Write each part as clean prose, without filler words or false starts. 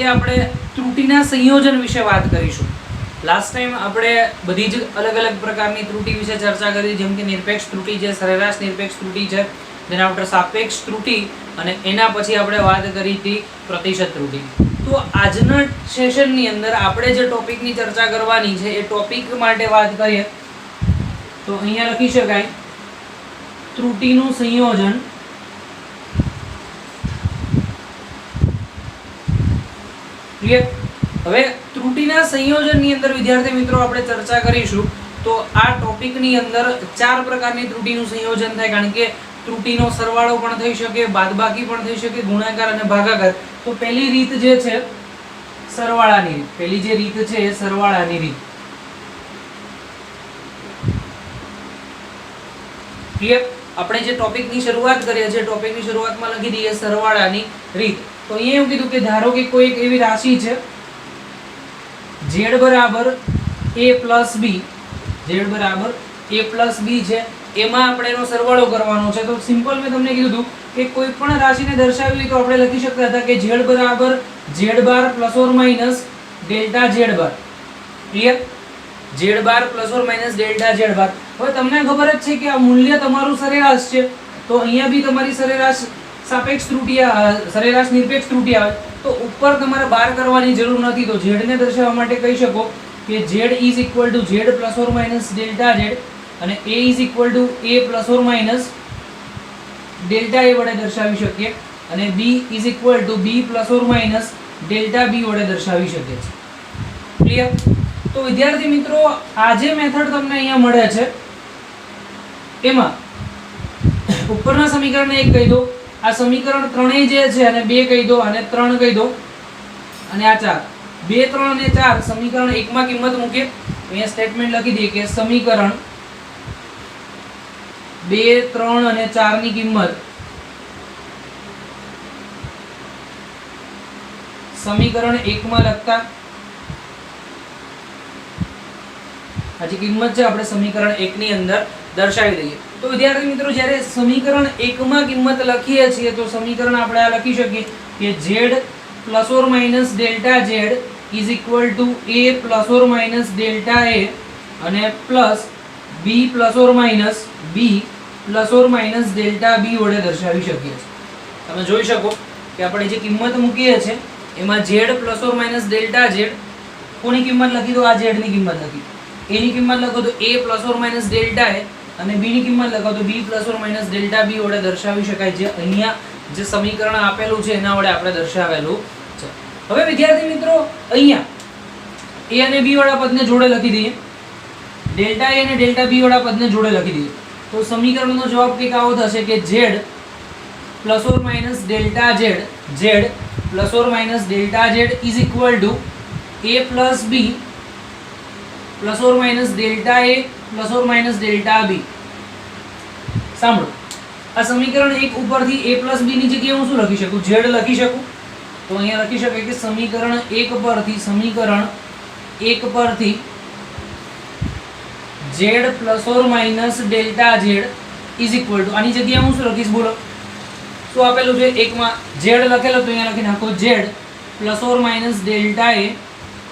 આજે આપણે ત્રુટિના સંયોજન વિશે વાત કરીશું। લાસ્ટ ટાઈમ આપણે બધી જ અલગ અલગ પ્રકારની ત્રુટિ વિશે ચર્ચા કરી, જેમ કે નિરપેક્ષ ત્રુટિ છે, સરેરાશ નિરપેક્ષ ત્રુટિ છે, તેના આપણે સાપેક્ષ ત્રુટિ અને એના પછી આપણે વાત કરી હતી પ્રતિશત ત્રુટિ। તો આજના સેશનની અંદર આપણે જે ટોપિકની ચર્ચા કરવાની છે એ ટોપિક માટે વાત કરીએ તો અહીંયા લખી શકાય ત્રુટિનું સંયોજન ક્લિયર। હવે ત્રુટિના સંયોજનની અંદર વિદ્યાર્થી મિત્રો આપણે ચર્ચા કરીશું તો આ ટોપિકની અંદર 4 પ્રકારની ત્રુટિનું સંયોજન થાય, કારણ કે ત્રુટિનો સરવાળો પણ થઈ શકે, બાદબાકી પણ થઈ શકે, ગુણાકાર અને ભાગાકાર। તો પહેલી રીત જે છે સરવાળાની રીત, પહેલી જે રીત છે એ સરવાળાની રીત, ક્લિયર। આપણે જે ટોપિકની શરૂઆત કરીએ છીએ ટોપિકની શરૂઆતમાં લખી દઈએ સરવાળાની રીત। તો અહીંયા એવું કીધું કે ધારો કે કોઈ એક એવી રાશિ છે z બરાબર a પ્લસ b, z બરાબર a પ્લસ b છે, એમાં આપણે એનો સરવાળો કરવાનો છે। તો સિમ્પલ મેં તમને કીધું હતું કે કોઈ પણ રાશિને દર્શાવવી તો આપણે લખી શકતા હતા કે z બરાબર z bar plus or minus delta z bar, clear. z bar plus or minus delta z બાર। હવે તમને ખબર જ છે કે આ મૂલ્ય તમારું સરેરાશ છે, તો અહીંયા બી તમારી સરેરાશ સાપેક્ષ ત્રુટિ સરેરાશ નિરપેક્ષ ત્રુટિ આવે, તો ઉપર તમારે બાર કરવાની જરૂર નથી। તો z ને દર્શાવવા માટે કહી શકો કે z is equal two z plus or minus delta z અને a is equal two a plus or minus delta a વડે દર્શાવી શકીએ અને b is equal two b plus or minus delta b વડે દર્શાવી શકીએ છીએ, ક્લિયર। તો વિદ્યાર્થી મિત્રો આ જે મેથડ તમને અહીંયા મળે છે એમાં ઉપરના સમીકરણને 1 કહી દો, આ સમીકરણ 3 જે છે અને 2 કહી દો અને 3 કહી દો અને આ 4, 2, 3 અને 4 સમીકરણ 1 માં કિંમત મૂકીએ। અહીંયા સ્ટેટમેન્ટ લખી દઈએ કે સમીકરણ 2, 3 અને 4 ની કિંમત સમીકરણ 1 માં લખતા આજે કિંમત છે આપણે સમીકરણ 1 ની અંદર દર્શાવી દઈએ। તો વિદ્યાર્થી મિત્રો જ્યારે સમીકરણ 1 માં કિંમત લખીએ છીએ તો સમીકરણ આપણે આ લખી શકીએ કે z plus or minus delta z is equal two a plus or minus delta a અને plus b plus or minus b plus or minus delta b વડે દર્શાવી શકીએ છીએ। તમે જોઈ શકો કે આપણે જે કિંમત મૂકીએ છીએ એમાં z plus or minus delta z કોની કિંમત લખી તો આ z ની કિંમત લખી, a ની કિંમત લખો તો a plus or minus delta a અને b ની કિંમત લખો તો b plus or minus delta b વડે દર્શાવી શકાય, જે અહીંયા જે સમીકરણ આપેલું છે એના વડે આપણે દર્શાવેલું છે। હવે વિદ્યાર્થી મિત્રો અહીંયા a અને b વાળા પદને જોડે લખી દઈએ, ડેલ્ટા a અને ડેલ્ટા b વાળા પદને જોડે લખી દઈએ, તો સમીકરણનો જવાબ કંઈક આવો થશે કે z plus or minus delta z, z plus or minus delta z is equal two a plus b plus or minus delta a plus or minus delta b। સાંભળો, આ સમીકરણ 1 ઉપરથી a પ્લસ b ની જગ્યાએ હું શું લખી શકું, z લખી શકું। તો અહીંયા લખી શકાય કે સમીકરણ 1 પરથી z plus or minus delta z is equal two આની જગ્યાએ હું શું લખીશ, બોલો શું આપેલું છે? 1 માં z લખેલો તો અહીંયા લખી નાખો z plus or minus delta a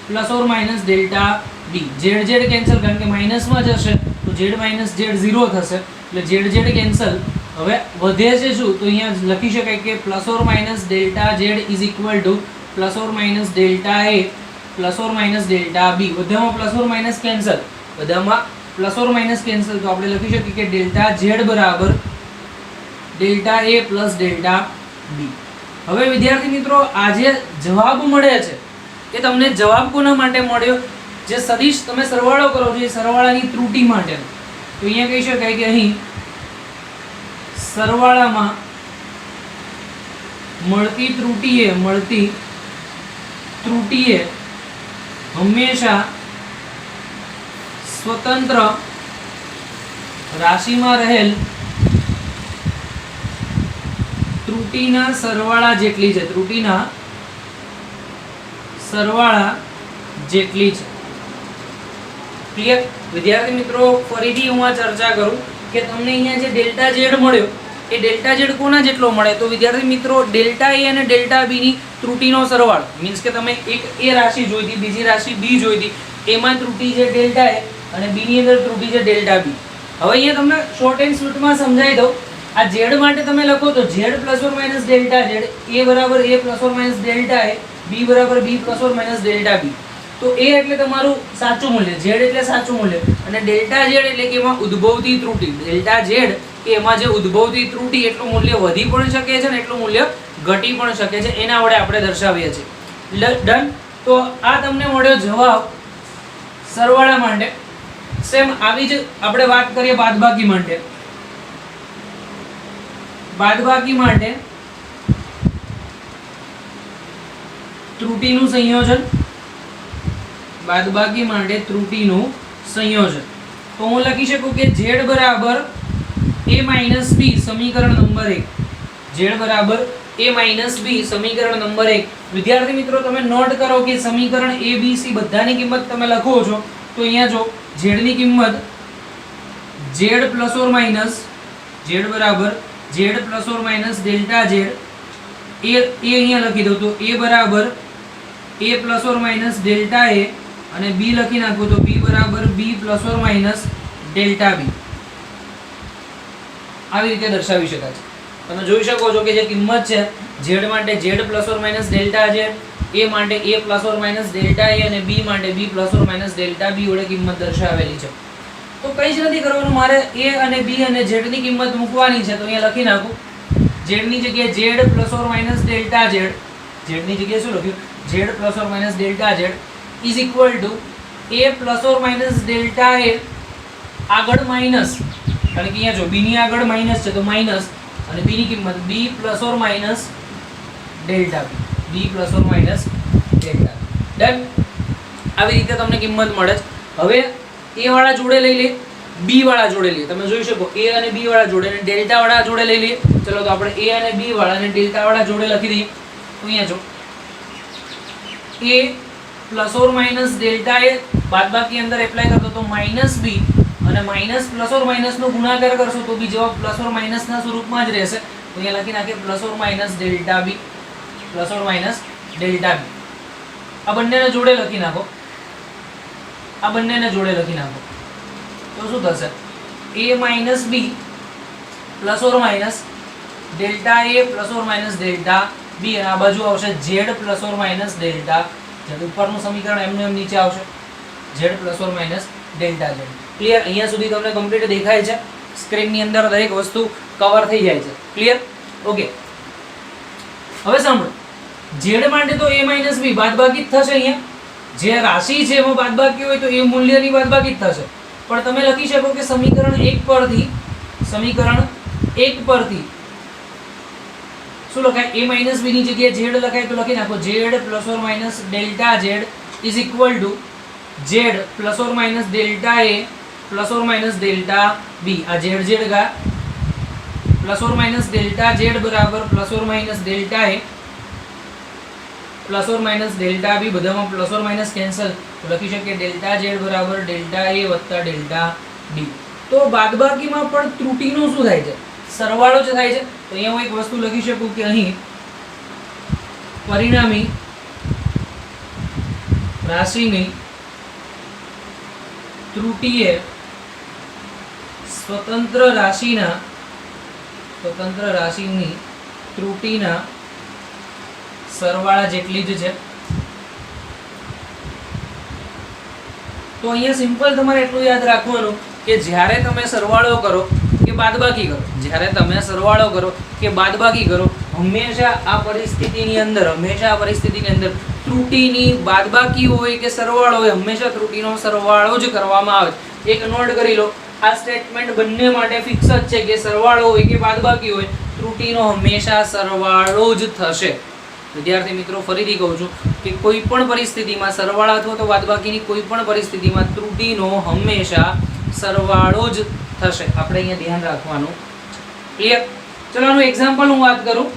plus or minus delta b। z cancel, કારણ કે માઇનસમાં જશે તો z માઇનસ z 0 થશે, એટલે z કેન્સલ। હવે વધે છે શું, તો અહીંયા લખી શકાય કે plus or minus delta z is equal to plus or minus delta a plus or minus delta b। બધામાં પ્લસ ઓર માઇનસ કેન્સલ, બધામાં પ્લસ ઓર માઇનસ કેન્સલ, તો આપણે લખી શકીએ કે ડેલ્ટા z બરાબર delta a plus delta b। હવે વિદ્યાર્થી મિત્રો આ જે જવાબ મળે છે એ તમને જવાબ કોના માટે મળ્યો, જે સદિશ તમે સરવાળો કરો છો એ સરવાળાની ત્રુટિ માટે। તો અહીંયા કહી શકાય કે અહીં સરવાળામાં મળતી ત્રુટિએ હંમેશા સ્વતંત્ર રાશિમાં રહેલ ત્રુટિના સરવાળા જેટલી છે, ત્રુટિના સરવાળા જેટલી છે, ક્લિયર। વિદ્યાર્થી મિત્રો ફરીથી હું આ ચર્ચા કરું કે તમને અહીંયા જે ડેલ્ટા z મળ્યો એ ડેલ્ટા ઝેડ કોના જેટલો મળે? તો વિદ્યાર્થી મિત્રો ડેલ્ટા એ અને ડેલ્ટા બી ની ત્રુટીનો સરવાળો. મીન્સ કે તમે એક એ રાશિ જોઈ હતી, બીજી રાશિ બી જોઈ હતી, એમાં ત્રુટી છે ડેલ્ટા એ અને બી ની અંદર ત્રુટી છે ડેલ્ટા બી. હવે અહીંયા તમને શોર્ટ એન્ડ સ્વીટમાં સમજાવી દઉં. આ ઝેડ માટે તમે લખો તો z plus or minus delta z, a બરાબર a plus or minus delta a, b બરાબર b plus or minus delta b. તો એ એટલે તમારું સાચું મૂલ્ય, ઝેડ એટલે સાચું મૂલ્ય, અને ડેલ્ટા ઝેડ એટલે કે એમાં ઉદ્ભવતી ત્રુટી. ડેલ્ટા ઝેડ કે એમાં જે ઉદ્ભવતી ત્રુટી એટલું મૂલ્ય વધી પણ શકે છે ને એટલું મૂલ્ય ઘટી પણ શકે છે. એના વડે આપણે દર્શાવીએ છીએ. ડન. તો આ તમને મળ્યો જવાબ સરવાળા માટે. સેમ આવી જ આપણે વાત કરીએ બાદબાકી માટે. બાદબાકી માટે ત્રુટીનું સંયોજન, બાદબાકી માટે ત્રુટીનું સંયોજન. તો હું લખી શકું કે z બરાબર a માઇનસ b સમીકરણ નંબર 1. z બરાબર a માઇનસ b સમીકરણ નંબર 1. વિદ્યાર્થી મિત્રો તમે નોટ કરો કે સમીકરણ a b c બધાની કિંમત તમે લખો છો તો અહીંયા જો z ની કિંમત z plus or minus z બરાબર z plus or minus delta z એ અહીંયા લખી દો. તો a બરાબર a plus or minus delta a અને b લખી નાખો તો b બરાબર b plus or minus delta b. આવી રીતે દર્શાવી શકાય છે. તમે જોઈ શકો છો કે જે કિંમત છે z માટે z plus or minus delta z, a માટે a plus or minus delta a અને b માટે b plus or minus delta b વડે કિંમત દર્શાવેલી છે. તો કંઈ જ નથી કરવાનું, મારે a અને b અને z ની કિંમત મૂકવાની છે. તો અહીંયા લખી નાખું z ની જગ્યાએ z plus or minus delta z, z ની જગ્યાએ શું લખ્યું? z plus or minus delta z is equal two a plus or minus delta a આગળ માઇનસ, કારણ કે અહીંયા જો b ની આગળ માઇનસ છે તો માઇનસ, અને b ની કિંમત b plus or minus delta b, b plus or minus delta. Done. આવી રીતે તમને કિંમત મળે છે. હવે a વાળા જોડે લઈ લે, b વાળા જોડે લઈએ. તમે જોઈ શકો a અને b વાળા જોડે અને ડેલ્ટા વાળા જોડે લઈ લઈએ. ચલો તો આપણે a અને b વાળા અને ડેલ્ટા વાળા જોડે લખી દઈએ. તો અહીંયા જો a plus or minus delta a બાદબાકી અંદર એપ્લાય કરતો તો માઇનસ b અને માઇનસ પ્લસ ઓર માઇનસ નો ગુણાકાર કરશો તો બી જવાબ પ્લસ ઓર માઇનસ ના સ્વરૂપમાં જ રહેશે. તો અહીંયા લખી નાખીએ plus or minus delta b, plus or minus delta b. આ બંનેને જોડે લખી નાખો, આ બંનેને જોડે લખી નાખો તો શું થશે? a minus b plus or minus delta a plus or minus delta b, અને આ બાજુ આવશે z plus or minus delta z. ઉપરનું સમીકરણ એમનું એમ નીચે આવશે z plus or minus delta z. Clear? અહીંયા સુધી તમને કમ્પ્લીટ દેખાય છે. સ્ક્રીનની અંદર દરેક વસ્તુ કવર થઈ જાય છે. ક્લિયર? ઓકે. હવે સાંભળો, z માટે તો a માઇનસ b બાદબાકી જ થશે. અહીંયા જે રાશિ છે એમાં બાદબાકી હોય તો એ મૂલ્યની બાદબાકી જ થશે. પણ તમે લખી શકો કે સમીકરણ 1 પરથી, સમીકરણ 1 પરથી શું લખાય? a માઇનસ b ની જગ્યાએ z લખાય તો લખી નાખો z plus or minus delta z is equal two z plus or minus delta a plus or minus delta b. આ z z ગા plus or minus delta z બરાબર plus or minus delta a plus or minus delta b, બધામાં plus or minus cancel તો લખી શકીએ delta z બરાબર delta a વત્તા delta b. તો બાદબાકીમાં પણ ત્રુટીનું શું થાય છે? સરવાળો જ થાય છે. તો અહીંયા હું એક વસ્તુ લખી શકું કે અહીં પરિણામી રાશિની ત્રુટીએ સ્વતંત્ર રાશિની ત્રુટીના સરવાળા જેટલી જ છે. તો અહીંયા સિમ્પલ તમારે એટલું યાદ રાખવાનું કે જ્યારે તમે સરવાળો કરો કે બાદબાકી કરો, જ્યારે તમે સરવાળો કરો કે બાદબાકી કરો, હંમેશા આ પરિસ્થિતિની અંદર ત્રુટીની બાદબાકી હોય કે સરવાળો હોય, હંમેશા ત્રુટીનો સરવાળો જ કરવામાં આવે. એક નોટ કરી લો, આ સ્ટેટમેન્ટ બંને માટે ફિક્સ જ છે કે સરવાળો હોય કે બાદબાકી હોય, ત્રુટીનો હંમેશા સરવાળો જ થશે. વિદ્યાર્થી મિત્રો ફરીથી કહું છું કે કોઈ પણ પરિસ્થિતિમાં સરવાળા અથવા તો બાદબાકીની કોઈ પણ પરિસ્થિતિમાં ત્રુટીનો હંમેશા સરવાળો જ થશે. આપણે અહીંયા ધ્યાન રાખવાનું. ક્લિયર? ચલો આનું એક્ઝામ્પલ હું વાત કરું.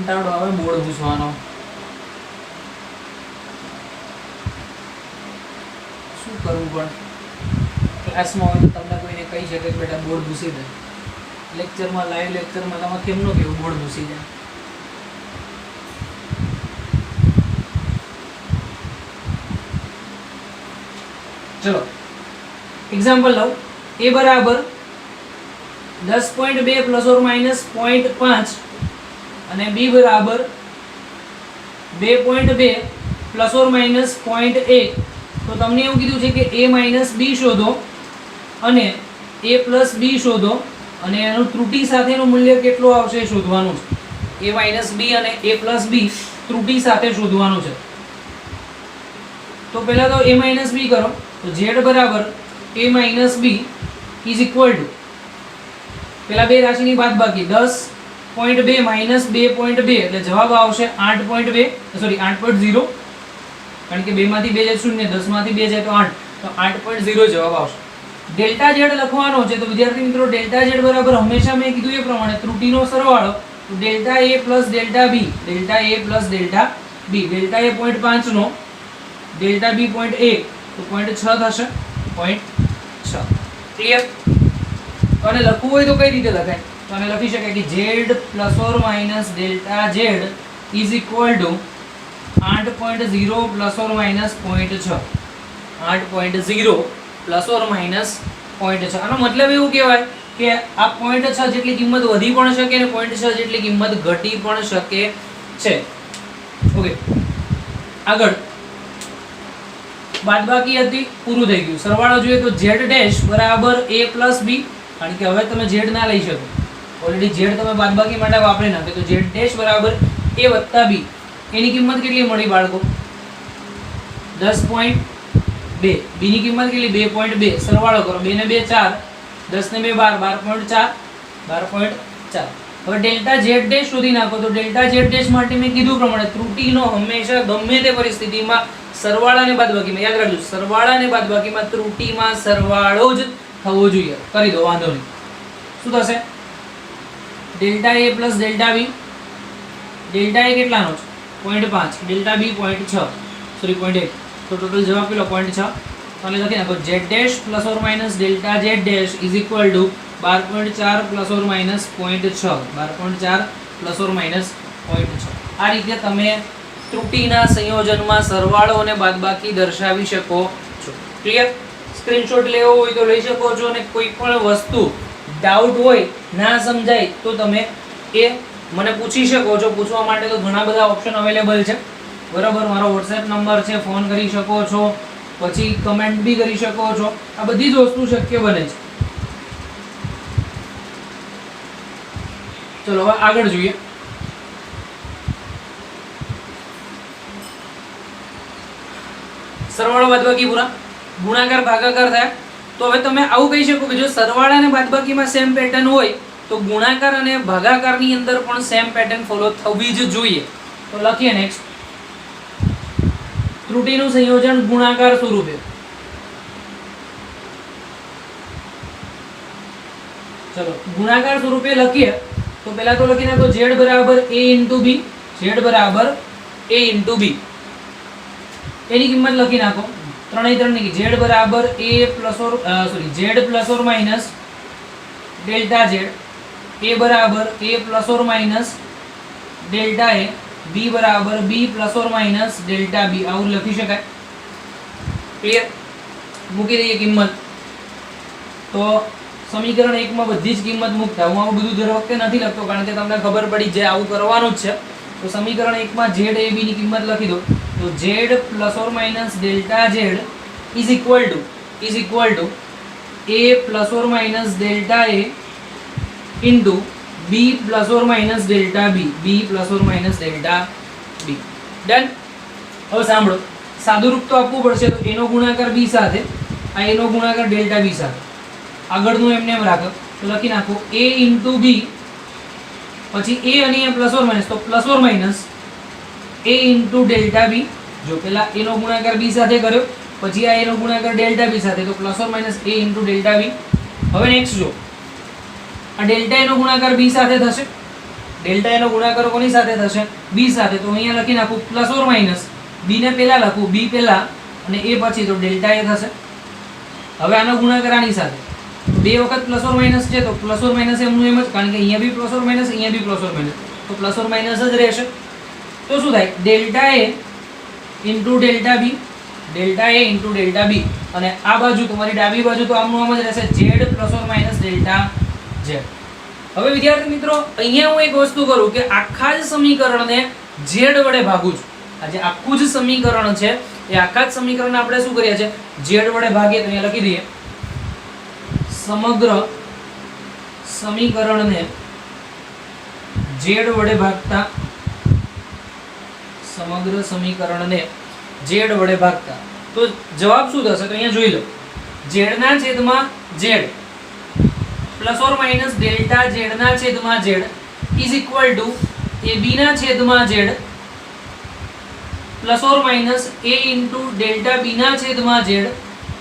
કંટાળો આવે બોર્ડ પૂછવાનો, શું કરવું? પણ ક્લાસમાં હોય તો તમને કોઈને કહી શકે કે બેટા બોર્ડ ભૂસી દે, લેક્ચરમાં લાઈવ લેક્ચરમાં તમે કેમ નો કેવું બોર્ડ ભૂસી જાય? ચલો એક્ઝામ્પલ લઉં. a બરાબર 10.2 પ્લસ ઓર માઇનસ 0.5 અને b બરાબર 2.2 પ્લસ ઓર માઇનસ 0.1. તો તમને એવું કીધું છે કે a માઇનસ b શોધો અને a પ્લસ b શોધો અને એનું ત્રુટિ સાથેનું મૂલ્ય કેટલું આવશે શોધવાનું છે. a માઇનસ b અને a પ્લસ b ત્રુટિ સાથે શોધવાનું છે. તો પહેલા તો a માઇનસ b કરો, તો z બરાબર a minus b is equal two પેલા બે રાશિની બાદબાકી 10.2 માઇનસ 2.2 એટલે જવાબ આવશે 8.2 સોરી 8.0, કારણ કે 2 માંથી 2 જાય 0, 10 માંથી 2 જાય તો 8, તો 8.0 જવાબ આવશે. ડેલ્ટા z લખવાનો છે, તો વિદ્યાર્થી મિત્રો ડેલ્ટા z બરાબર હંમેશા મેં કીધું એ પ્રમાણે ત્રુટિનો સરવાળો, તો delta a plus delta b, delta a plus delta b, delta a 0.5 નો ડેલ્ટા b 0.1 તો 0.6 થશે, 0.6. ક્લિયર? તો આને લખવું હોય તો કઈ રીતે લખાય? તો આને લખી શકાય કે z plus or minus delta z is equal two 8.0 plus or minus 0.6, 8.0 plus or minus 0.6. આનો મતલબ એવું કહેવાય કે આ 0.6 જેટલી કિંમત વધી પણ શકે અને 0.6 જેટલી કિંમત ઘટી પણ શકે છે. ઓકે, આગળ બાદબાકી હતી, પૂરું થઈ ગયું. સરવાળો જોઈએ તો z ડેશ બરાબર a પ્લસ b, કારણ કે હવે તમે z ના લઈ શકો, ઓલરેડી z તમે બાદબાકી માટે વાપરી નાખે, તો z ડેશ બરાબર a વત્તા b. એની કિંમત કેટલી મળી બાળકો? 10.2. b ની કિંમત કેટલી? 2.2. સરવાળો કરો, 2 ને 2 4, 10 ને 2 12, 12.4. હવે ડેલ્ટા z ડેશ શોધી નાખો. તો ડેલ્ટા z ડેશ માટે મેં કીધું પ્રમાણે ત્રુટિનો હંમેશા ગમે તે પરિસ્થિતિમાં સરવાળા અને બાદબાકીમાં, યાદ રાખજો, સરવાળા અને બાદબાકીમાં ત્રુટિમાં સરવાળો જ થવો જોઈએ. કરી દો, વાંધો નહીં. શું થશે? Delta a plus delta b, delta a કેટલાનો છે? 0.5, ડેલ્ટા b 0.6 સોરી 0.1, તો ટોટલ જવાબ કેટલો? 0.6. અને લખી નાખો z dash plus or minus delta z dash is equal two 12.4 plus or minus 0.6, 12.4 plus or minus 0.6. આ રીતે તમે ત્રુટિના સંયોજનમાં સરવાળો અને બાદબાકી દર્શાવી શકો છો. ક્લિયર? સ્ક્રીનશોટ લેવો હોય તો લઈ શકો છો, અને કોઈ પણ વસ્તુ ડાઉટ હોય, ના સમજાય તો તમે એ મને પૂછી શકો છો. પૂછવા માટે તો ઘણા બધા ઓપ્શન અવેલેબલ છે, બરાબર. મારો WhatsApp નંબર છે, ફોન કરી શકો છો, પછી કમેન્ટ બી કરી શકો છો. આ બધી જ વસ્તુ શક્ય બને છે. ચલો હવે આગળ જોઈએ. સરવાળો બાદબાકી પૂરા, ગુણાકાર ભાગાકાર થયા. તો હવે તમે આવું કહી શકો કે જો સરવાળા અને બાદબાકીમાં સેમ પેટર્ન હોય તો ગુણાકાર અને ભાગાકારની અંદર પણ સેમ પેટર્ન ફોલો થવી જ જોઈએ. તો લખીએ નેક્સ્ટ, ત્રુટિનું સંયોજન ગુણાકાર સ્વરૂપે. ચલો ગુણાકાર સ્વરૂપે લખીએ તો પહેલા તો લખી નાખો z બરાબર a ઇન્ટુ b, z બરાબર a ઇન્ટુ b. એની કિંમત લખી નાખો, ત્રણેય z બરાબર a plus or sorry z plus or minus delta z, a બરાબર a plus or minus delta a, b બરાબર b plus or minus delta b. આવું લખી શકાય. ક્લિયર? મૂકી દઈએ કિંમત. તો સમીકરણ 1 માં બધી જ કિંમત મૂકતા, હું આવું બધું દર વખતે નથી લખતો, કારણ કે તમને ખબર પડી જાય આવું કરવાનું જ છે. તો સમીકરણ 1 માં z a b ની કિંમત લખી દો. તો z plus or minus delta z is equal two a plus or minus delta a into b plus or minus delta b, b plus or minus delta b. Done? હવે સાંભળો, સાદું રૂપ તો આપવું પડશે. તો a નો ગુણાકાર b સાથે, આ a નો ગુણાકાર ડેલ્ટા b સાથે, આગળનું એમને એમ રાખો. તો લખી નાખો a ઇન્ટુ b, પછી a અને a પ્લસ ઓર માઇનસ, તો plus or minus a into delta b. જો પેલા a નો ગુણાકાર b સાથે કર્યો, પછી આ a નો ગુણાકાર ડેલ્ટા b સાથે, તો plus or minus a into delta b. હવે નેક્સ્ટ જો, આ ડેલ્ટા a નો ગુણાકાર b સાથે થશે, ડેલ્ટા એનો ગુણાકાર કોની સાથે થશે? b સાથે. તો અહીંયા લખી નાખું પ્લસ ઓર માઈનસ b ને પહેલા લખું, b પહેલા અને a પછી, તો ડેલ્ટા a થશે. હવે આનો ગુણાકાર આની સાથે, બે વખત પ્લસ ઓર માઈનસ છે તો પ્લસ ઓર માઈનસ એમનું એમ જ, કારણ કે અહીંયા બી પ્લસ ઓર માઈનસ, અહીંયા બી પ્લસ ઓર માઈનસ, તો પ્લસ ઓર માઈનસ જ રહેશે. તો શું થાય? Delta a into delta b, delta a into delta b, અને આ બાજુ તમારી ડાબી બાજુ તો આમનું આમ જ રહેશે, z plus or minus delta z. હવે વિદ્યાર્થી મિત્રો, અહીંયા હું એક વસ્તુ કરું કે આખા જ સમીકરણને z વડે ભાગું છું. આ જે આખું જ સમીકરણ છે એ આખા જ સમીકરણને આપણે શું કરીએ છીએ? z વડે ભાગીએ. તો અહીંયા લખી દઈએ સમગ્ર સમીકરણને z વડે ભાગતા, સમગ્ર સમીકરણને z વડે ભાગતા, તો જવાબ શું થશે? તો અહીંયા જોઈ લો, z ના છેદમાં z plus or minus delta z ના છેદમાં z is equal two ab ના છેદમાં z plus or minus a into delta b ના છેદમાં z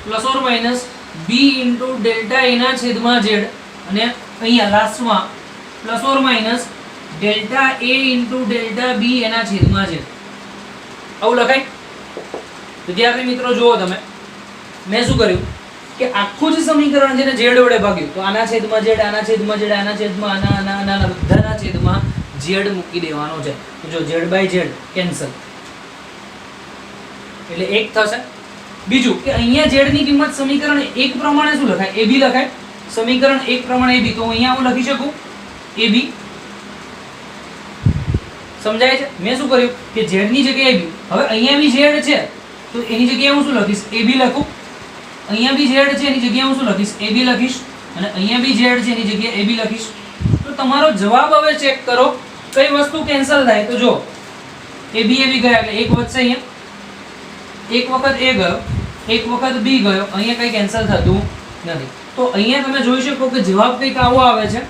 plus or minus b into delta a ના છેદમાં z, અને અહીંયા લાસ્ટમાં plus or minus delta a into delta b એના છેદમાં z. આવું લખાય? વિદ્યાર્થી મિત્રો જુઓ તમે, મેં શું કર્યું કે આખું જ સમીકરણ છે ને z વડે ભાગ્યું, તો આના છેદમાં z, આના છેદમાં z, આના છેદમાં આના બધાના છેદમાં z મૂકી દેવાનો છે. તો જો z બાય z કેન્સલ, એટલે 1 થશે. બીજું કે અહીંયા z ની કિંમત સમીકરણ 1 પ્રમાણે શું લખાય? ab લખાય. સમીકરણ 1 પ્રમાણે ab, તો અહીંયા હું લખી શકું ab. સમજાય છે? મેં શું કર્યું કે z ની જગ્યાએ ab, હવે અહીંયા બી z છે તો એની જગ્યાએ હું શું લખીશ? ab લખું. અહીંયા બી z છે એની જગ્યાએ હું શું લખીશ? ab લખીશ. અને અહીંયા બી z છે એની જગ્યાએ ab લખીશ. તો તમારો જવાબ હવે ચેક કરો કઈ વસ્તુ કેન્સલ થાય. તો જો ab ગયા એટલે એક વધશે અહીંયા, એક વખત a ગયો, એક વખત b ગયો, અહીંયા કઈ કેન્સલ થતું નથી. તો અહીંયા તમે જોઈ શકો કે જવાબ કંઈક આવો આવે છે,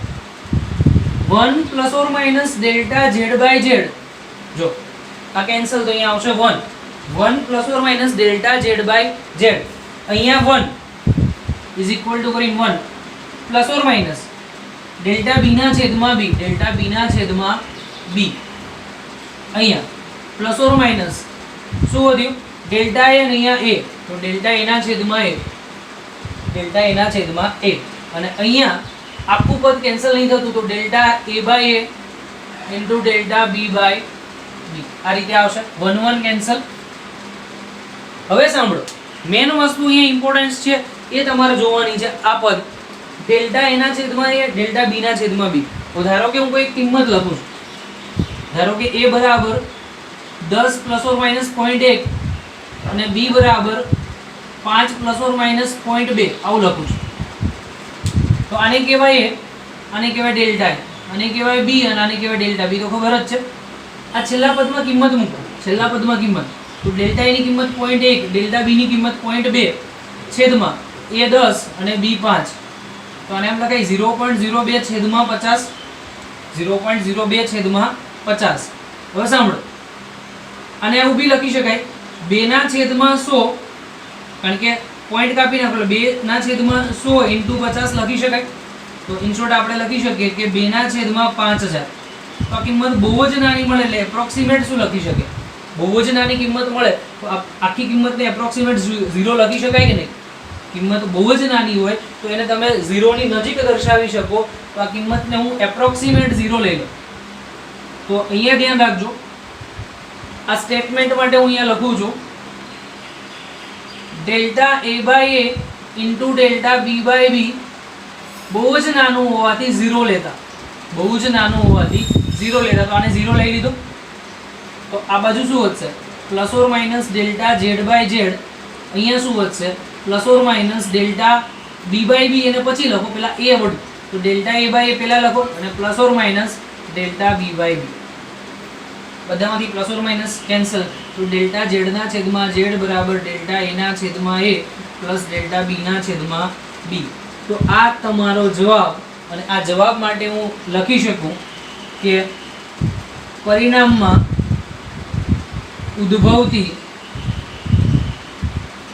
1 plus or minus delta z by z. જો આ કેન્સલ, તો અહીંયા આવશે 1 plus or minus delta z by z. અહીંયા 1 ઇઝ ઇક્વલ ટુ કરીને 1 plus or minus delta b ના છેદમાં b, ડેલ્ટા b ના છેદમાં b. અહીંયા પ્લસ ઓર માઈનસ શું વધ્યું? ડેલ્ટા a, અને અહીંયા a, તો ડેલ્ટા a ના છેદમાં a, ડેલ્ટા a ના છેદમાં a. અને અહીંયા આખું પદ કેન્સલ નહીં થતું, તો delta a by a into delta b by b. આ રીતે આવશે. 1 1 કેન્સલ. હવે સાંભળો, મેન વસ્તુ અહીંયા ઇમ્પોર્ટન્સ છે એ તમારે જોવાની છે. આ પદ ડેલ્ટા a ના છેદમાં a, ડેલ્ટા b ના છેદમાં b. તો ધારો કે હું કોઈ કિંમત લખું છું, ધારો કે a બરાબર 10 પ્લસ ઓર માઈનસ 0.1 અને b બરાબર 5 પ્લસ ઓર માઈનસ 0.2 આવું લખું છું. તો આને કહેવાય a, આને કહેવાય ડેલ્ટા a, આને કહેવાય b અને આને કહેવાય ડેલ્ટા b. તો ખબર જ છે. આ છેલ્લા પદમાં કિંમત મૂકો, છેલ્લા પદમાં કિંમત, તો ડેલ્ટા a ની કિંમત 0.1, ડેલ્ટા b ની કિંમત 0.2 છેદમાં a 10 અને b 5. તો આને એમ લખાય 0.02 છેદમાં 50, 0.02 છેદમાં 50. હવે સાંભળો, આને આવું બી લખી શકાય 2 ના છેદમાં 100, કારણ કે પોઈન્ટ કાપી નાખો એટલે 2 ના છેદમાં 100 ઇન્ટુ 50 લખી શકાય. તો ઇન શોર્ટ આપણે લખી શકીએ કે 2 ના છેદમાં 5000. તો આ કિંમત બહુ જ નાની મળે એટલે એપ્રોક્સિમેટ શું લખી શકે? બહુ જ નાની કિંમત મળે તો આખી કિંમતને એપ્રોક્સિમેટ 0 લખી શકાય કે નહીં? કિંમત બહુ જ નાની હોય તો એને તમે 0 ની નજીક દર્શાવી શકો. તો આ કિંમતને હું એપ્રોક્સિમેટ 0 લઈ લઉં. તો અહીંયા ધ્યાન રાખજો, આ સ્ટેટમેન્ટ માટે હું અહીંયા લખું છું delta a by a into delta b by b બહુ જ નાનું હોવાથી 0 લેતા, બહુ જ નાનું હોવાથી 0 લેતા. તો આને 0 લઈ લીધો. તો આ બાજુ શું વધશે? Plus or minus delta z by z. અહીંયા શું વધશે? Plus or minus delta b by b, અને પછી લખો પેલા a વડું, તો ડેલ્ટા a બાય a પહેલા લખો અને plus or minus delta b by b. બધામાંથી પ્લસ ઓર માઇનસ કેન્સલ, તો ડેલ્ટા z ના છેદમાં z બરાબર ડેલ્ટા a ના છેદમાં a પ્લસ ડેલ્ટા b ના છેદમાં b. તો આ તમારો જવાબ. અને આ જવાબ માટે હું લખી શકું કે પરિણામમાં ઉદ્ભવતી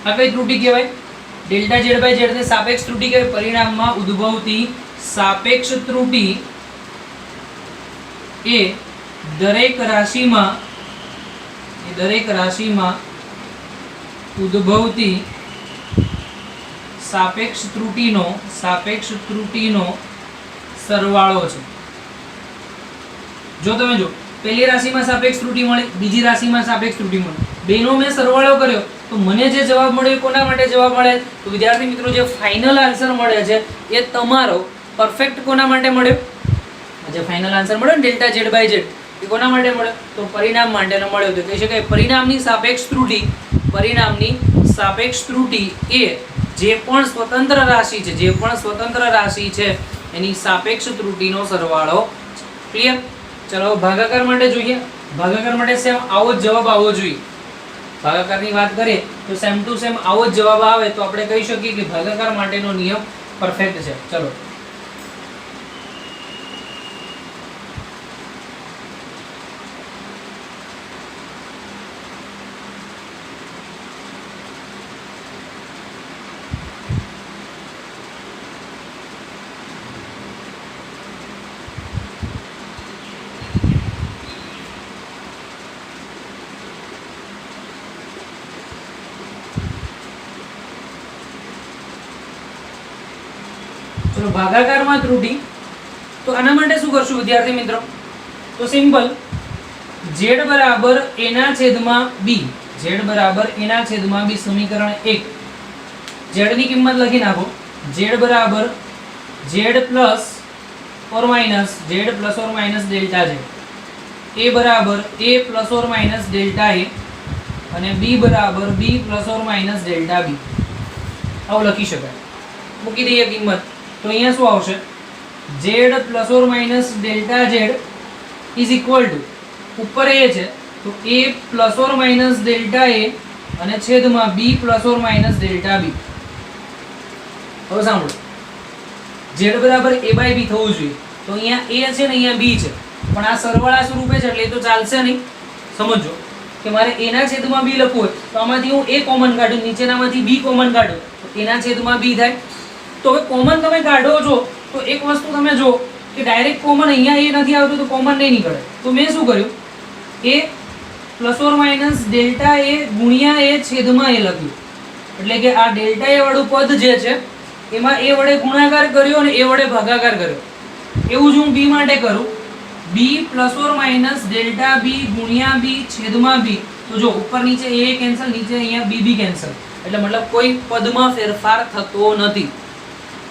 આ કઈ ત્રુટિ કહેવાય? ડેલ્ટા z બાય z ને સાપેક્ષ ત્રુટિ કહેવાય. પરિણામમાં ઉદ્ભવતી સાપેક્ષ ત્રુટિ એ દરેક રાશિમાં ઉદ્ભવતી સાપેક્ષ ત્રુટીનો સરવાળો છે. જો તમે જો પહેલી રાશિમાં સાપેક્ષ ત્રુટી મળી, બીજી રાશિમાં સાપેક્ષ ત્રુટી મળી, બેનો મેં સરવાળો કર્યો તો મને જે જવાબ મળ્યો એ કોના માટે જવાબ મળે? તો વિદ્યાર્થી મિત્રો જે ફાઇનલ આન્સર મળે છે એ તમારો પરફેક્ટ કોના માટે મળ્યો? જે ફાઇનલ આન્સર મળ્યો ને ડેલ્ટા ઝેડ બાય ઝેડ એ કોના માટે મળ્યો? તો પરિણામ માટેનો મળ્યો. તો કહી શકાય પરિણામની સાપેક્ષ ત્રુટી એ જે પણ સ્વતંત્ર રાશિ છે એની સાપેક્ષ ત્રુટીનો સરવાળો. ક્લિયર? ચલો ભાગાકાર માટે જોઈએ. ભાગાકાર માટે સેમ આવો જ જવાબ આવવો જોઈએ. ભાગાકારની વાત કરીએ તો સેમ ટુ સેમ આવો જ જવાબ આવે તો આપણે કહી શકીએ કે ભાગાકાર માટેનો નિયમ પરફેક્ટ છે. ચલો ભાગાકારમાં ત્રુટી. તો આના માટે શું કરશું વિદ્યાર્થી મિત્રો? તો સિમ્પલ z બરાબર a ના છેદમાં b સમીકરણ 1 z ની કિંમત લખી નાખો. z બરાબર z plus or minus delta z, a બરાબર a plus or minus delta a અને b બરાબર b plus or minus delta b. આવું લખી શકાય. મૂકી દઈએ કિંમત તો અહીંયા શું આવશે? z plus or minus delta z is equal two ઉપર a છે તો a plus or minus delta a અને છેદમાં b plus or minus delta b. હવે સાંભળો, z બરાબર a બાય b થવું જોઈએ તો અહીંયા a છે ને અહીંયા b છે પણ આ સરવાળા સ્વરૂપે છે એટલે એ તો ચાલશે નહીં. સમજો કે મારે a ના છેદમાં b લખવું હોય તો આમાંથી હું a કોમન કાઢું, નીચેનામાંથી b કોમન કાઢું તો a ના છેદમાં b થાય. તો હવે કોમન તમે કાઢો છો તો એક વસ્તુ તમે જો કે ડાયરેક્ટ કોમન અહીંયા એ નથી આવતું તો કોમન નહીં નીકળે. તો મેં શું કર્યું? a plus or minus delta a ગુણ્યા a છેદમાં a લખ્યું. એટલે કે આ ડેલ્ટા a વાળું પદ જે છે એમાં a વડે ગુણાકાર કર્યો અને a વડે ભાગાકાર કર્યો. એવું જ હું b માટે કરું. b plus or minus delta b ગુણ્યા b છેદમાં b. તો જો ઉપર નીચે a કેન્સલ, નીચે અહીંયા b કેન્સલ, એટલે મતલબ કોઈ પદમાં ફેરફાર થતો નથી.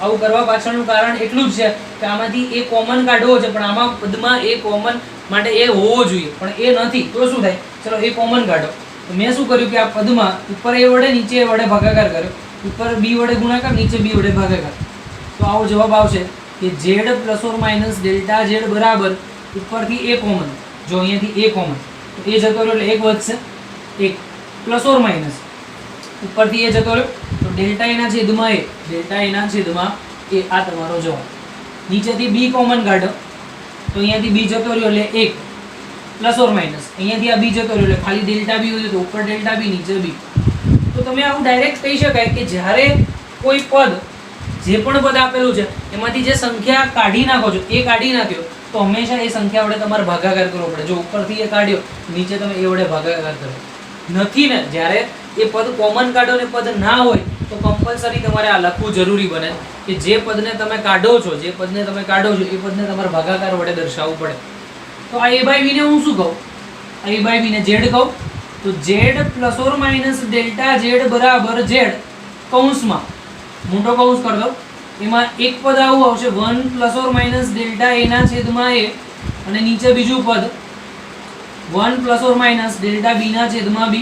આવું કરવા પાછળનું કારણ એટલું જ છે કે આમાંથી એ કોમન કાઢવો છે પણ આમાં પદમાં એ કોમન માટે એ હોવો જોઈએ પણ એ નથી. તો શું થાય? ચલો એ કોમન કાઢો. તો મેં શું કર્યું કે આ પદમાં ઉપર એ વડે નીચે એ વડે ભાગાકાર કર્યો, ઉપર b વડે ગુણાકાર, નીચે b વડે ભાગાકાર. તો આવો જવાબ આવશે કે z plus or minus delta z બરાબર ઉપરથી a કોમન, જો અહીંયાથી a કોમન તો એ જતો રહ્યો એટલે 1 વધશે, 1 પ્લસ ઓર માઇનસ ઉપરથી એ જતો રહ્યો તો ડેલ્ટા a ના છેદમાં a. આ તમારો જવાબ. નીચેથી b કોમન કાઢો તો અહીંયાથી b જતો રહ્યો એટલે 1 પ્લસ ઓર માઇનસ, અહીંયાથી આ b જતો રહ્યો એટલે ખાલી ડેલ્ટા b હોય તો ઉપર ડેલ્ટા b નીચે b. તો તમે આવું ડાયરેક્ટ કહી શકાય કે જ્યારે કોઈ પદ જે પણ પદ આપેલું છે એમાંથી જે સંખ્યા કાઢી નાખો છો એ કાઢી નાખ્યો તો હંમેશા એ સંખ્યા વડે તમારે ભાગાકાર કરવો પડે. જો ઉપરથી એ કાઢ્યો નીચે તમે એ વડે ભાગાકાર કરો. નથી ને જ્યારે એ પદ કોમન કાઢો ને પદ ના હોય તો કમ્પલસરી તમારે આ લખવું જરૂરી બને કે જે પદને તમે કાઢો છો એ પદને તમારે ભાગાકાર વડે દર્શાવવું પડે. તો આ a બાય b ને હું શું કહું? a બાય b ને z કહું. તો z plus or minus delta z બરાબર z કૌંસમાં મોટો કૌંસ કરી દો, એમાં એક પદ આવું આવશે 1 plus or minus delta a ના છેદમાં a અને નીચે બીજું પદ 1 plus or minus delta b ના છેદમાં b.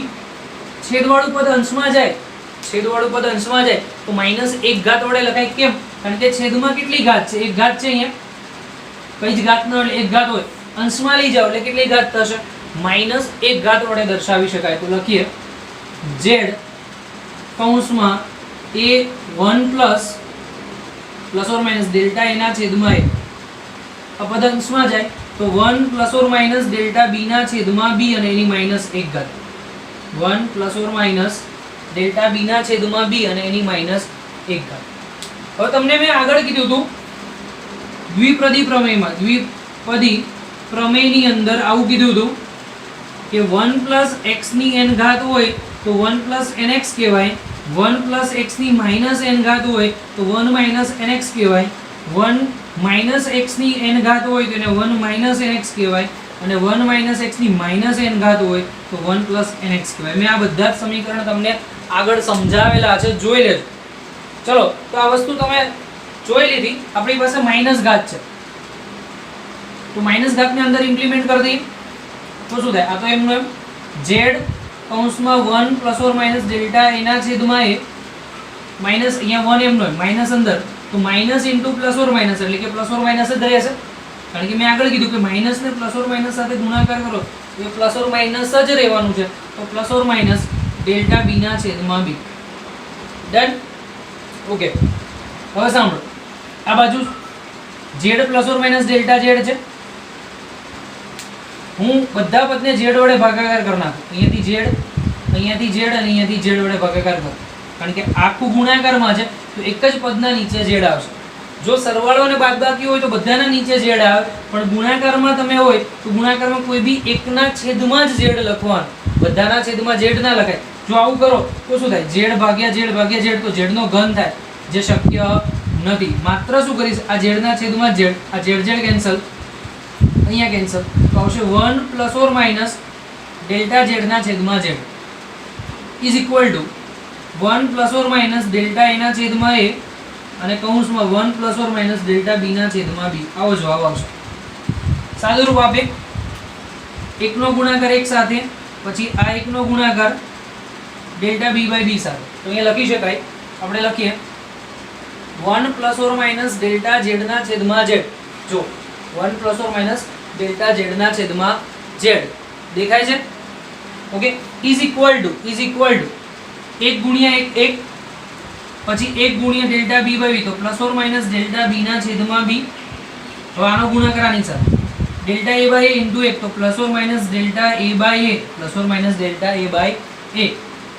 છેદવાળું પદ અંશમાં જાય તો માઇનસ 1 ઘાત વડે લખાય. કેમ? કારણ કે છેદમાં કેટલી ઘાત છે? 1 ઘાત છે. અહીંયા કઈ જ ઘાત ન એટલે 1 ઘાત હોય, અંશમાં લઈ જાઓ એટલે કેટલી ઘાત થશે? માઇનસ 1 ઘાત વડે દર્શાવી શકાય. તો લખીએ z કૌંસમાં a1 plus or minus delta a ના છેદમાં a. આ પદ અંશમાં જાય તો 1 plus or minus delta b ના છેદમાં b અને એની માઇનસ 1 ઘાત. 1 plus or minus delta b ના છેદમાં b અને એની માઇનસ 1 ઘાત. હવે તમને મેં આગળ કીધું હતું દ્વિપદી પ્રમેયમાં દ્વિપદી પ્રમેયની અંદર આવું કીધું હતું કે 1 પ્લસ એક્સ ની n ઘાત હોય તો 1 પ્લસ nx કહેવાય, 1 પ્લસ એક્સ ની માઇનસ n ઘાત હોય તો 1 માઇનસ nx કહેવાય, 1 માઇનસ એક્સ ની n ઘાત હોય તો એને 1 માઇનસ nx કહેવાય, અને 1 માઇનસ એક્સ ની માઇનસ n ઘાત હોય તો 1 પ્લસ nx કહેવાય. મેં આ બધા જ સમીકરણ તમને આગળ સમજાવેલા છે, જોઈ લેજો. ચલો તો આ વસ્તુ તમે જોઈ લીધી. આપણી પાસે માઇનસ ઘાત છે તો માઇનસ ઘાતની અંદર ઇમ્પ્લિમેન્ટ કરી દઈએ તો શું થાય? આ તો એમનું એમ z કૌંસમાં 1 પ્લસ ઓર માઇનસ ડેલ્ટા એના છેદમાં એ માઇનસ, અહીંયા 1 એમનો માઇનસ અંદર તો minus into plus or minus એટલે કે પ્લસ ઓર માઇનસ જ રહેશે, કારણ કે મેં આગળ કીધું કે માઇનસ ને પ્લસ ઓર માઇનસ સાથે ગુણાકાર કરો તો એ પ્લસ ઓર માઇનસ જ રહેવાનું છે. તો plus or minus delta b ના છેદમાં બી. ડન? ઓકે. હવે સાંભળો, આ બાજુ z plus or minus delta z છે. હું બધા પદને z વડે ભાગાકાર કરી નાખું. અહીંયાથી z, અહીંયાથી z અને અહીંયાથી z વડે ભાગાકાર કરું, કારણ કે આખું ગુણાકારમાં છે તો એક જ પદના નીચે z આવશે. જો સરવાળો અને બાદબાકી હોય તો બધાના નીચે z આવે, પણ ગુણાકારમાં તમે હોય તો ગુણાકારમાં કોઈ બી એકના છેદમાં જ z લખવાનું, બધાના છેદમાં z ના લખાય. જો આવું કરો તો શું થાય? z ભાગ્યા z ભાગ્યા z, તો z નો ઘન થાય, જે શક્ય નથી. માત્ર શું કરીશ? આ z ના છેદમાં z, આ z કેન્સલ, અહીંયા કેન્સલ, તો આવશે 1 plus or minus delta z ના છેદમાં z is equal to 1 plus or minus delta a ના છેદમાં a અને કૌંસમાં 1 plus or minus delta b ના છેદમાં b. આવો જવાબ આવશે. સાદું રૂપ આપે, એકનો ગુણાકાર એક સાથે, પછી આ એકનો ગુણાકાર ડેલ્ટા b બાય b સાથે. તો અહીંયા લખી શકાય, આપણે લખીએ 1 plus or minus delta z ના છેદમાં z. જો 1 plus or minus delta z ના છેદમાં z દેખાય છે? ઓકે. ઇઝ ઇક્વલ ટુ 1 ગુણ્યા 1 1, પછી 1 ગુણ્યા ડેલ્ટા b બાય b, તો plus or minus delta b ના છેદમાં b. હવે આનો ગુણાકાર આની સાથે delta a by a into 1, તો plus or minus delta a by a, plus or minus delta a by a,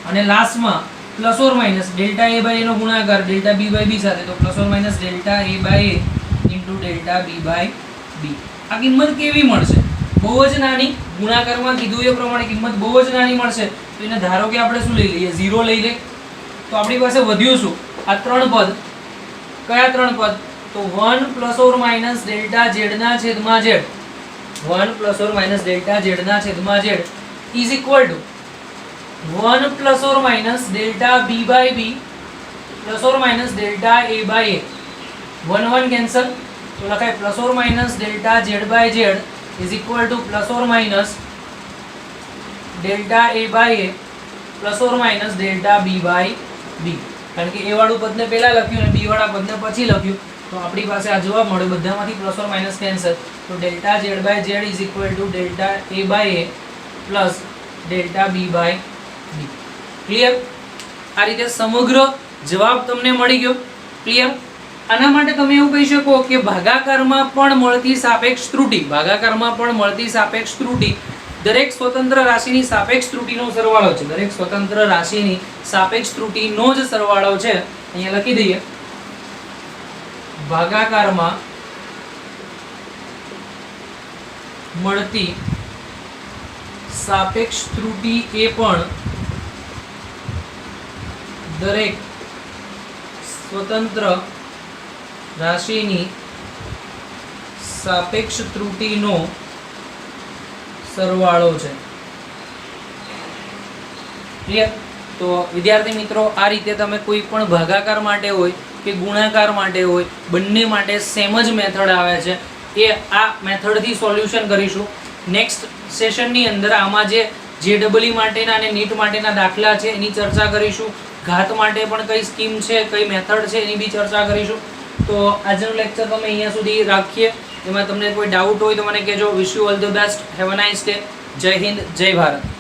અને લાસ્ટમાં plus or minus delta a by a નો ગુણાકાર ડેલ્ટા b બાય b સાથે, તો plus or minus delta a by a into delta b by b. આ કિંમત કેવી મળશે? બહુ જ નાની. ગુણાકારમાં કીધું એ પ્રમાણે કિંમત બહુ જ નાની મળશે. તો એને ધારો કે આપણે શું લઈ લઈએ? 0 લઈ લઈએ. તો આપણી પાસે વધ્યું શું? આ ત્રણ પદ. કયા ત્રણ પદ? તો 1 plus or minus delta z ના છેદમાં z, 1 plus or minus delta z ના છેદમાં z is equal to 1 plus or minus delta b by b plus or minus delta a by a. 1 1 cancel, તો લખાય plus or minus delta z by z is equal to plus or minus delta a by a plus or minus delta b by b. કારણ કે a વાળું પદને પહેલા લખ્યું અને b વાળા પદને પછી લખ્યું, તો આપણી પાસે આ જવાબ મળે. બધામાંથી પ્લસ ઓર માઇનસ કેન્સલ, તો delta z by z is equal to delta a by a plus delta b by b. Clear? આ રીતે સમગ્ર જવાબ તમને મળી ગયો. ક્લિયર? આના માટે તમે એવું કહી શકો કે ભાગાકારમાં પણ મળતી સાપેક્ષ ત્રુટિ, ભાગાકારમાં પણ મળતી સાપેક્ષ ત્રુટિ દરેક સ્વતંત્ર રાશિની સાપેક્ષ ત્રુટિનો સરવાળો છે. દરેક સ્વતંત્ર રાશિની સાપેક્ષ ત્રુટિનો જ સરવાળો છે. અહીંયા લખી દઈએ, ભાગાકારમાં મળતી સાપેક્ષ ત્રુટિ એ પણ દરેક સ્વતંત્ર રાશિની સાપેક્ષ ત્રુટિનો સરવાળો છે. ક્લિયર? તો વિદ્યાર્થી મિત્રો, આ રીતે તમે કોઈ પણ ભાગાકાર માટે હોય કે ગુણાકાર માટે હોય, બંને માટે સેમ જ મેથડ આવે છે. એ આ મેથડથી સોલ્યુશન કરીશું. નેક્સ્ટ સેશનની અંદર આમાં જે JEE માટેના અને નીટ માટેના દાખલા છે એની ચર્ચા કરીશું. ઘાત માટે પણ કઈ સ્કીમ છે, કઈ મેથડ છે એની બી ચર્ચા કરીશું. તો આજનું લેક્ચર તમે અહીંયા સુધી રાખીએ. એમાં તમને કોઈ ડાઉટ હોય તો મને કહેજો. Wish you all the best. Have a nice day. જય હિન્દ, જય ભારત.